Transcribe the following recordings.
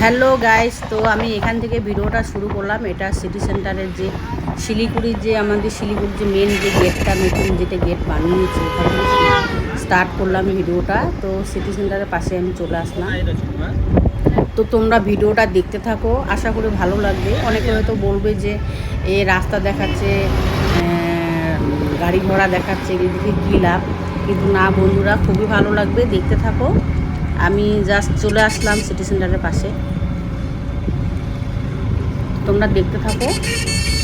Hello guys, তো আমি এখান থেকে ভিডিওটা শুরু করলাম। এটা সিটি সেন্টারের যে শিলিগুড়ির যে আমাদের শিলিগুড়ির যে মেন যে গেটটা, নতুন যেটা গেট বানিয়েছে, ওখান থেকে স্টার্ট করলাম ভিডিওটা। তো সিটি সেন্টারের পাশে আমি চলে আসলাম। তো তোমরা ভিডিওটা দেখতে থাকো, আশা করি ভালো লাগবে। অনেকে হয়তো বলবে যে এ রাস্তা দেখাচ্ছে, গাড়ি ঘোড়া দেখাচ্ছে, এদিকে কী লাভ, কিন্তু না বন্ধুরা, খুবই ভালো লাগবে, দেখতে থাকো। আমি জাস্ট চলে আসলাম সিটি সেন্টারের পাশে, তোমরা দেখতে থাকো,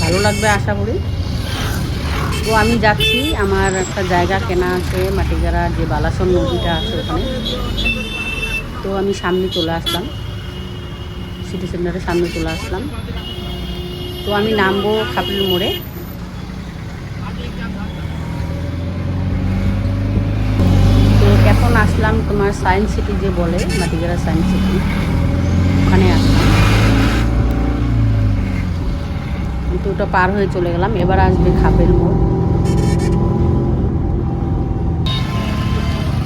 ভালো লাগবে আশা করি। তো আমি যাচ্ছি, আমার একটা জায়গা কেনা আছে মাটিগাড়া, যে বালাসন নদীটা আছে ওখানে। তো আমি সামনে চলে আসলাম, সিটি সেন্টারের সামনে চলে আসলাম। তো আমি নামবো খাপড়ির মোড়ে। তো এখন আসলাম তোমার সায়েন্স সিটি যে বলে, মাটিগাড়া সায়েন্স সিটি, ওখানে আসলাম। তো ওটা পার হয়ে চলে গেলাম, এবার আসবে খাপের মোড়।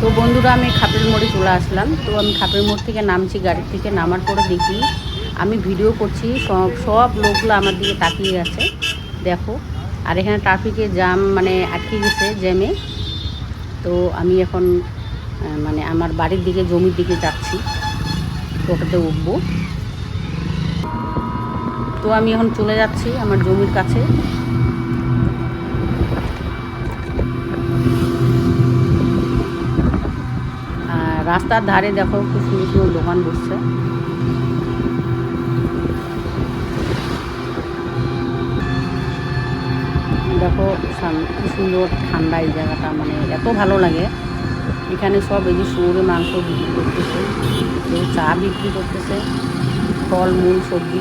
তো বন্ধুরা, আমি খাপের মোড়ে চলে আসলাম। তো আমি খাপের মোড় থেকে নামছি, গাড়ির থেকে নামার পরে দেখি আমি ভিডিও করছি, সব লোকগুলো আমার দিকে তাকিয়ে আছে, দেখো। আর এখানে ট্রাফিকে জ্যাম, মানে আটকে গেছে জ্যামে। তো আমি এখন মানে আমার বাড়ির দিকে, জমির দিকে যাচ্ছি, টোটোতে উঠবো। তো আমি এখন চলে যাচ্ছি আমার জমির কাছে। আর রাস্তার ধারে দেখো খুব সুন্দর সুন্দর দোকান বসছে। দেখো কি সুন্দর ঠান্ডা এই জায়গাটা, মানে এত ভালো লাগে। এখানে সব এই যে শুয়োরের মাংস বিক্রি করতেছে, কেউ চা বিক্রি করতেছে, ফলমূল সবজি,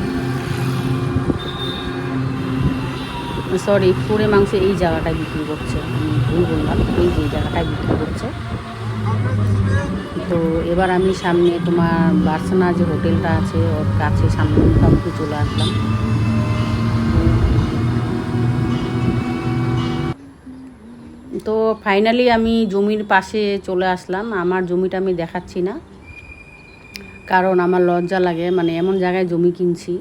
সরি শুয়োরের মাংস এই জায়গাটায় বিক্রি করছে, আমি ভুল বললাম, এই যে জায়গাটায় বিক্রি করছে। তো এবার আমি সামনে তোমার বার্সেনা যে হোটেলটা আছে ওর কাছে সামনে মুখোমুখি চলে আসলাম। তো ফাইনালি আমি জমির পাশে চলে আসলাম। আমার জমিটা আমি দেখাচ্ছি না, কারণ আমার লজ্জা লাগে, মানে এমন জায়গায় জমি কিনছি।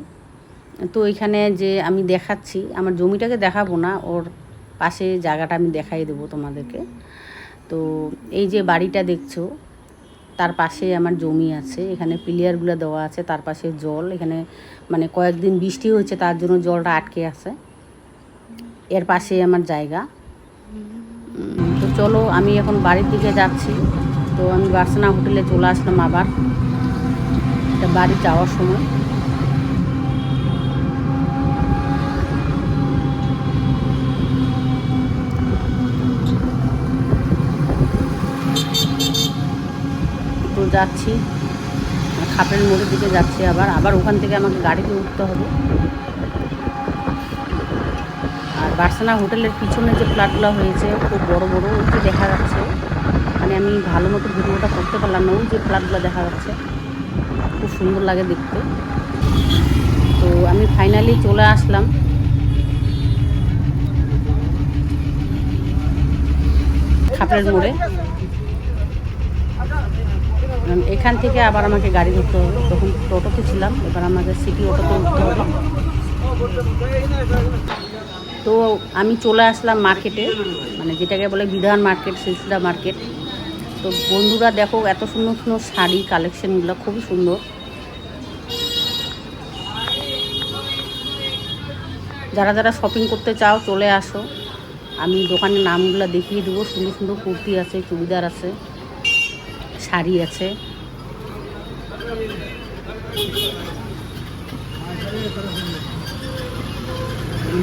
তো এখানে যে আমি দেখাচ্ছি, আমার জমিটাকে দেখাবো না, ওর পাশে জায়গাটা আমি দেখাই দেবো তোমাদেরকে। তো এই যে বাড়িটা দেখছো, তার পাশে আমার জমি আছে, এখানে পিলিয়ারগুলো দেওয়া আছে, তার পাশে জল, এখানে মানে কয়েকদিন বৃষ্টি হয়েছে তার জন্য জলটা আটকে আছে। এর পাশে আমার জায়গা। তো চলো আমি এখন বাড়ির দিকে যাচ্ছি। তো আমি বার্সেনা হোটেলে চলে আসলাম আবার, এটা বাড়ি যাওয়ার সময়। তো যাচ্ছি খাপের মোড়ের দিকে যাচ্ছি, আবার ওখান থেকে আমাকে গাড়িতে উঠতে হবে। আর বার্সেনা হোটেলের পিছনে যে ফ্ল্যাটগুলো হয়েছে খুব বড় বড়, ওই যে দেখা যাচ্ছে, মানে আমি ভালো মতো ভিডিওটা করতে পারলাম না, ওই যে ফ্ল্যাটগুলো দেখা যাচ্ছে, খুব সুন্দর লাগে দেখতে। তো আমি ফাইনালি চলে আসলাম খাপের মোড়ে। এখান থেকে আবার আমাকে গাড়ি ধরতে হবে, তখন টোটোতে ছিলাম, এবার আমাকে সিটি অটোতে উঠতে হবে। তো আমি চলে আসলাম মার্কেটে, মানে যেটাকে বলে বিধান মার্কেট, শিলচর মার্কেট। তো বন্ধুরা দেখো, এত সুন্দর সুন্দর শাড়ি কালেকশনগুলো খুবই সুন্দর। যারা যারা শপিং করতে চাও চলে আসো, আমি দোকানের নামগুলো দেখিয়ে দেবো। সুন্দর সুন্দর কুর্তি আছে, চুড়িদার আছে, শাড়ি আছে।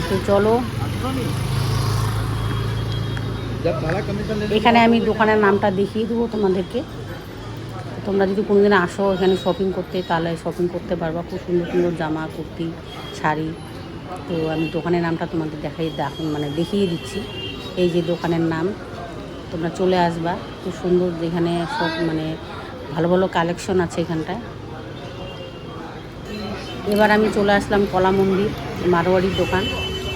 তো চলো, এখানে আমি দোকানের নামটা দেখিয়ে দেবো তোমাদেরকে। তোমরা যদি কোনোদিন আসো এখানে শপিং করতে, তাহলে শপিং করতে পারবা, খুব সুন্দর সুন্দর জামা, কুর্তি, শাড়ি। তো আমি দোকানের নামটা তোমাদের মানে দেখিয়ে দিচ্ছি। এই যে দোকানের নাম, তোমরা চলে আসবা, খুব সুন্দর, যেখানে সব মানে ভালো ভালো কালেকশন আছে এখানটায়। এবার আমি চলে আসলাম কলা মন্দির, মারোয়ারির দোকান।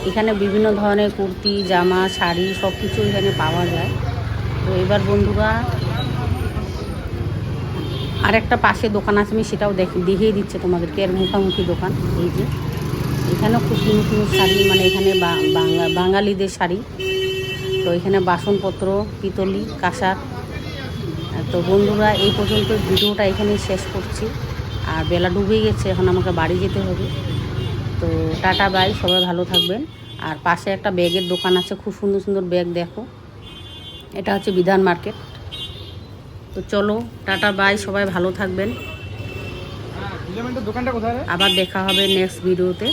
এখানে বিভিন্ন ধরনের কুর্তি, জামা, শাড়ি সব কিছু এখানে পাওয়া যায়। তো এবার বন্ধুরা আর একটা পাশে দোকান আছে, আমি সেটাও দেখিয়ে দিচ্ছে তোমাদেরকে। এর মুখামুখি দোকান এই যে, এখানেও খুব সুন্দর সুন্দর শাড়ি, মানে এখানে বাঙালিদের শাড়ি। তো এখানে বাসনপত্র, পিতলি, কাঁসার। তো বন্ধুরা, এই পর্যন্ত ভিডিওটা এখানেই শেষ করছি। আর বেলা ডুবে গেছে, এখন আমাকে বাড়ি যেতে হবে। তো টাটা বাই, সবাই ভালো থাকবেন। আর পাশে একটা ব্যাগের দোকান আছে, খুব সুন্দর সুন্দর ব্যাগ দেখো। এটা হচ্ছে বিধান মার্কেট। তো চলো, টাটা বাই, সবাই ভালো থাকবেন। দোকানটা কোথায়? আবার দেখা হবে নেক্সট ভিডিওতে।